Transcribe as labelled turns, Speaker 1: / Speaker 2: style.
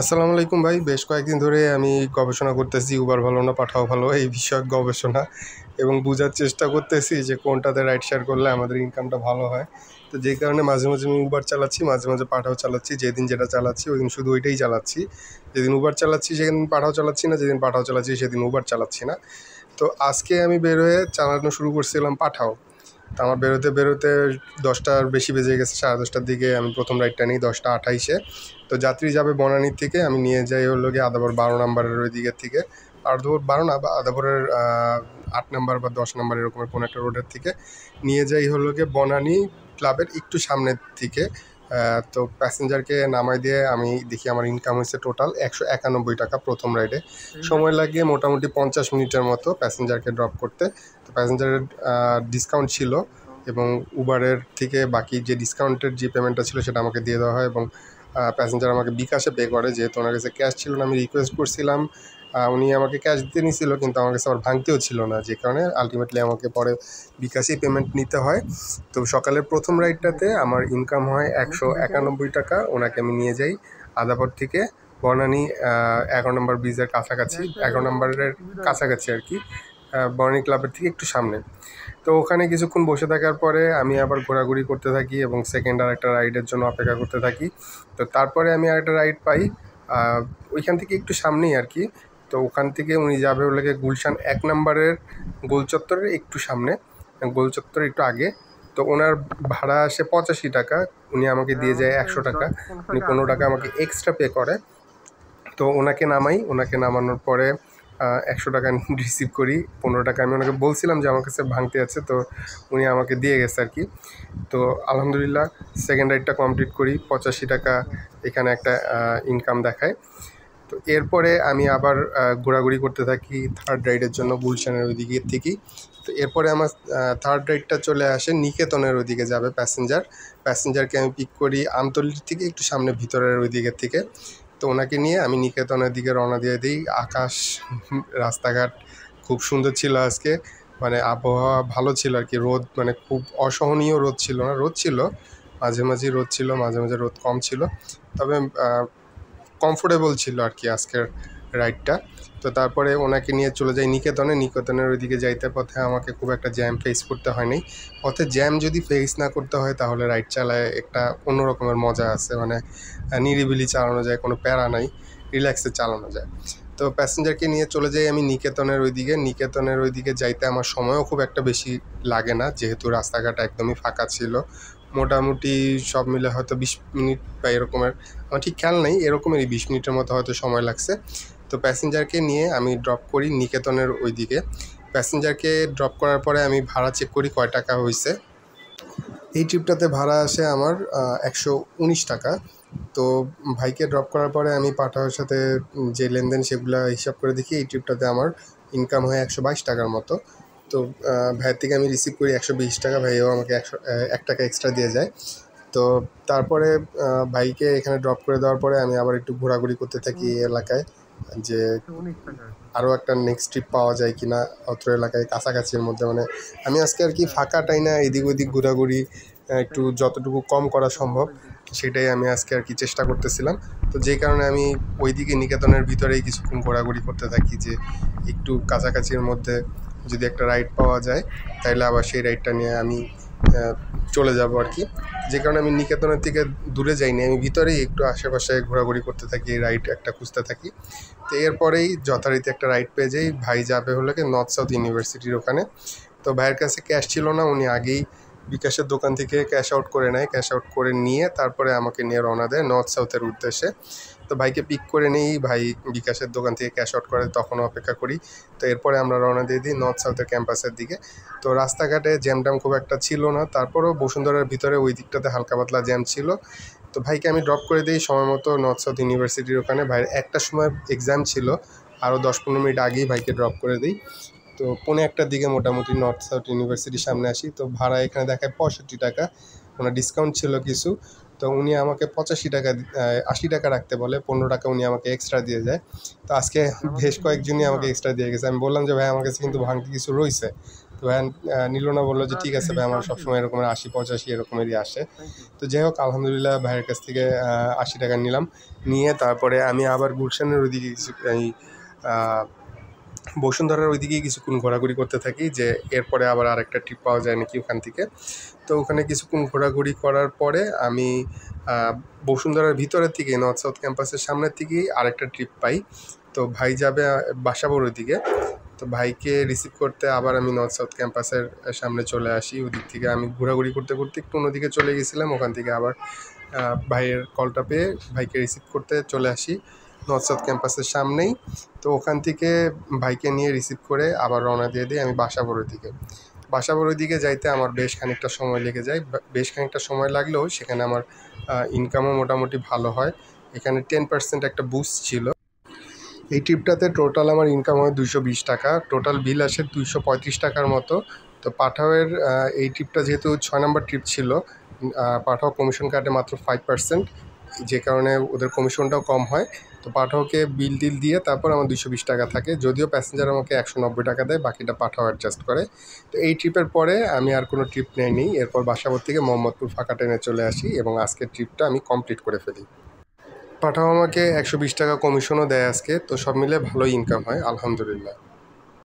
Speaker 1: আসসালামু আলাইকুম ভাই। বেশ কয়েকদিন ধরে আমি গবেষণা করতেছি উবার ভালো না পাঠাও ভালো এই বিষয়ক গবেষণা, এবং বুঝার চেষ্টা করতেছি যে কোনটাতে রাইড শেয়ার করলে আমাদের ইনকামটা ভালো হয়। তো যেই কারণে মাঝে মাঝে আমি উবার চালাচ্ছি, মাঝে মাঝে পাঠাও চালাচ্ছি। যেদিন যেটা চালাচ্ছি ওই দিন শুধু ওইটাই চালাচ্ছি। যেদিন উবার চালাচ্ছি সেদিন পাঠাও চালাচ্ছি না, যেদিন পাঠাও চালাচ্ছি সেদিন উবার চালাচ্ছি না। তো আজকে আমি বের হয়ে চালানো শুরু করছিলাম পাঠাও। তো আমার বেরোতে বেরোতে 10টার বেশি বেজে গেছে। 10:30টার দিকে আমি প্রথম রাইডটা নিই 10টা 28-এ। তো যাত্রী যাবে বনানীর থেকে, আমি নিয়ে যাই হলো গিয়ে আদাবর 12 নম্বরের ওই দিকের থেকে। আদাবর 12 না, বা আদাবরের 8 নম্বর বা 10 নম্বর এরকমের কোনো একটা রোডের থেকে নিয়ে যাই হলো গিয়ে বনানী ক্লাবের একটু সামনের দিকে। তো প্যাসেঞ্জারকে নামাই দিয়ে আমি দেখি আমার ইনকাম হয়েছে টোটাল 191 টাকা প্রথম রাইডে। সময় লাগিয়ে মোটামুটি 50 মিনিটের মতো প্যাসেঞ্জারকে ড্রপ করতে। তো প্যাসেঞ্জারের ডিসকাউন্ট ছিল, এবং উবারের থেকে বাকি যে ডিসকাউন্টের যে পেমেন্টটা ছিল সেটা আমাকে দিয়ে দেওয়া হয়, এবং প্যাসেঞ্জার আমাকে বিকাশে পে করে, যেহেতু ওনার কাছে ক্যাশ ছিল না। আমি রিকোয়েস্ট করছিলাম, উনি আমাকে ক্যাশ দিতে নিছিল, কিন্তু আমার কাছে আবার ভাঙতেও ছিল না, যে কারণে আলটিমেটলি আমাকে পরে বিকাশেই পেমেন্ট নিতে হয়। তো সকালের প্রথম রাইডটাতে আমার ইনকাম হয় 191 টাকা। ওনাকে আমি নিয়ে যাই আদাবর থেকে বনানী 11 নম্বর ব্রিজের কাছাকাছি, 11 নম্বরের কাছাকাছি আর কি, বনানী ক্লাবের থেকে একটু সামনে। তো ওখানে কিছুক্ষণ বসে থাকার পরে আমি আবার ঘোরাঘুরি করতে থাকি এবং সেকেন্ড আর একটা রাইডের জন্য অপেক্ষা করতে থাকি। তো তারপরে আমি আরেকটা রাইড পাই ওইখান থেকে একটু সামনেই আর কি। তো ওখান থেকে উনি যাবে হলো গিয়ে গুলশান 1 নম্বরের গোলচত্বরের একটু সামনে, গোলচত্বরের একটু আগে। তো ওনার ভাড়া আসে 85 টাকা, উনি আমাকে দিয়ে যায় 100 টাকা। উনি 15 টাকা আমাকে এক্সট্রা পে করে। তো ওনাকে নামাই, ওনাকে নামানোর পরে 100 টাকা রিসিভ করি। 15 টাকা আমি ওনাকে বলছিলাম যে আমার কাছে ভাঙতে আছে, তো উনি আমাকে দিয়ে গেছে আর কি। তো আলহামদুলিল্লাহ সেকেন্ড রাইডটা কমপ্লিট করি, 85 টাকা এখানে একটা ইনকাম দেখায়। তো এরপরে আমি আবার ঘোরাঘুরি করতে থাকি থার্ড রাইডের জন্য গুলশানের ওই দিকের থেকেই। তো এরপরে আমার থার্ড রাইডটা চলে আসে নিকেতনের ওইদিকে যাবে প্যাসেঞ্জারকে আমি পিক করি আমতলির থেকে একটু সামনে ভিতরের ওই দিকের থেকে। তো ওনাকে নিয়ে আমি নিকেতনের দিকে রওনা দিয়ে দিই। আকাশ, রাস্তাঘাট খুব সুন্দর ছিল আজকে, মানে আবহাওয়া ভালো ছিল আর কি। রোদ মানে খুব অসহনীয় রোদ ছিল না, রোদ ছিল মাঝে মাঝে, রোদ ছিল মাঝে মাঝে, রোদ কম ছিল, তবে কমফোর্টেবল ছিল আর কি আজকের রাইডটা। তো তারপরে ওনাকে নিয়ে চলে যাই নিকেতনের ওইদিকে যাইতে পথে আমাকে খুব একটা জ্যাম ফেস করতে হয়নি। পথে জ্যাম যদি ফেস না করতে হয় তাহলে রাইড চালায় একটা অন্য রকমের মজা আছে, মানে নিরিবিলি চালানো যায়, কোনো প্যারা নাই, রিল্যাক্সে চালানো যায়। তো প্যাসেঞ্জারকে নিয়ে চলে যাই আমি নিকেতনের ওইদিকে যাইতে আমার সময়ও খুব একটা বেশি লাগে না, যেহেতু রাস্তাঘাট একদমই ফাঁকা ছিল। মোটামুটি সব মিলে হয়তো 20 মিনিট বা এরকমের, আমার ঠিক খেয়াল নেই, এরকমেরই 20 মিনিটের মতো হয়তো সময় লাগছে। তো প্যাসেঞ্জারকে নিয়ে আমি ড্রপ করি নিকেতনের ওইদিকে। প্যাসেঞ্জারকে ড্রপ করার পরে আমি ভাড়া চেক করি কয় টাকা হয়েছে। এই ট্রিপটাতে ভাড়া আসে আমার 119 টাকা। তো ভাইকে ড্রপ করার পরে আমি পাঠাওয়ার সাথে যে লেনদেন সেগুলো হিসাব করে দেখি, এই ট্রিপটাতে আমার ইনকাম হয় 122 টাকার মতো। তো ভাইয়ের থেকে আমি রিসিভ করি 120 টাকা, ভাইও আমাকে 1 টাকা এক্সট্রা দিয়ে যায়। তো তারপরে ভাইকে এখানে ড্রপ করে দেওয়ার পরে আমি আবার একটু ঘোরাঘুরি করতে থাকি এই এলাকায়, যে আরও একটা নেক্সট ট্রিপ পাওয়া যায় কি না অত্র এলাকায় কাছাকাছির মধ্যে। মানে আমি আজকে আর কি ফাঁকা টাইনা এদিক ওদিক ঘোরাঘুরি একটু যতটুকু কম করা সম্ভব সেটাই আমি আজকে আর কি চেষ্টা করতেছিলাম। তো যেই কারণে আমি ওইদিকে নিকেতনের ভিতরেই কিছুক্ষণ ঘোরাঘুরি করতে থাকি, যে একটু কাছাকাছির মধ্যে যদি একটা রাইড পাওয়া যায় তাইলে আবার সেই রাইডটা নিয়ে আমি চলে যাব আর কি। যে কারণে আমি নিকেতনের থেকে দূরে যাইনি, আমি ভিতরেই একটু আশেপাশে ঘোরাঘুরি করতে থাকি, রাইড একটা খুঁজতে থাকি। তো এরপরেই যথারীতি একটা রাইড পেয়ে যাই। ভাই যাবে হলো কি নর্থ সাউথ ইউনিভার্সিটির ওখানে। তো ভাইয়ের কাছে ক্যাশ ছিল না, উনি আগেই বিকাশের দোকান থেকে ক্যাশ আউট করে নেয়, ক্যাশ আউট করে নিয়ে তারপরে আমাকে নিয়ে রওনা দেয় নর্থ সাউথের উদ্দেশ্যে। তো ভাইকে পিক করে নিই, ভাই বিকাশের দোকান থেকে ক্যাশ আউট করে, তখনও অপেক্ষা করি। তো এরপরে আমরা রওনা দিয়ে দিই নর্থ সাউথের ক্যাম্পাসের দিকে। তো রাস্তাঘাটে জ্যাম খুব একটা ছিল না, তারপরেও বসুন্ধরার ভিতরে ওই দিকটাতে হালকা পাতলা জ্যাম ছিল। তো ভাইকে আমি ড্রপ করে দিই সময় মতো নর্থ সাউথ ইউনিভার্সিটির ওখানে। ভাইয়ের 1টার সময় এক্সাম ছিল, আরও 10-15 মিনিট আগেই ভাইকে ড্রপ করে দিই। তো 1:45টার দিকে মোটামুটি নর্থ সাউথ ইউনিভার্সিটির সামনে আসি। তো ভাড়া এখানে দেখায় 65 টাকা, ওনার ডিসকাউন্ট ছিল কিছু। তো উনি আমাকে 85 টাকা 80 টাকা রাখতে বলে, 15 টাকা উনি আমাকে এক্সট্রা দিয়ে যায়। তো আজকে বেশ কয়েকজনই আমাকে এক্সট্রা দিয়ে গেছে। আমি বললাম যে ভাই আমার কাছে কিন্তু ভাঙতি কিছু রয়েছে, তো ভাই নিল না, বললো যে ঠিক আছে ভাই, আমার সবসময় এরকম 80-85 এরকমেরই আসে। তো যাই হোক, আলহামদুলিল্লাহ ভাইয়ের কাছ থেকে 80 টাকা নিলাম। নিয়ে তারপরে আমি আবার গুলশানের ওইদিকে কিছু এই বসুন্ধরার ওইদিকেই কিছুক্ষণ ঘোরাঘুরি করতে থাকি, যে এরপরে আবার আরেকটা ট্রিপ পাওয়া যায় নাকি ওখান থেকে। তো ওখানে কিছুক্ষণ ঘোরাঘুরি করার পরে আমি বসুন্ধরার ভিতরের থেকে নর্থ সাউথ ক্যাম্পাসের সামনের থেকেই আরেকটা ট্রিপ পাই। তো ভাই যাবে বাসাবোর ওইদিকে। তো ভাইকে রিসিভ করতে আবার আমি নর্থ সাউথ ক্যাম্পাসের সামনে চলে আসি। ওদিক থেকে আমি ঘোরাঘুরি করতে করতে একটু অন্যদিকে চলে গেছিলাম, ওখান থেকে আবার ভাইয়ের কলটা পেয়ে ভাইকে রিসিভ করতে চলে আসি নর্থ সাউথ ক্যাম্পাসের সামনেই। তো ওখান থেকে ভাইকে নিয়ে রিসিভ করে আবার রওনা দিয়ে দিই আমি বাসাবোর দিকে। বাসাবোর দিকে যাইতে আমার বেশ খানিকটা সময় লেগে যায়। বেশ খানিকটা সময় লাগলেও সেখানে আমার ইনকামও মোটামুটি ভালো হয়। এখানে 10% একটা বুস্ট ছিল। এই ট্রিপটাতে টোটাল আমার ইনকাম হয় 220 টাকা, টোটাল বিল আসে 235 টাকার মতো। তো পাঠাওয়ের এই ট্রিপটা যেহেতু 6 নম্বর ট্রিপ ছিল, পাঠাও কমিশন কাটে মাত্র 5%, যে কারণে ওদের কমিশনটাও কম হয়। তো পাঠাওকে বিল টিল দিয়ে তারপর আমার 220 টাকা থাকে, যদিও প্যাসেঞ্জার আমাকে 190 টাকা দেয়, বাকিটা পাঠাও অ্যাডজাস্ট করে। তো এই ট্রিপের পরে আমি আর কোনো ট্রিপ নেইনি। এরপর বাসাবোর থেকে মোহাম্মদপুর ফাঁকা ট্রেনে চলে আসি এবং আজকের ট্রিপটা আমি কমপ্লিট করে ফেলি। পাঠাও আমাকে 120 টাকা কমিশনও দেয় আজকে। তো সব মিলে ভালোই ইনকাম হয় আলহামদুলিল্লাহ।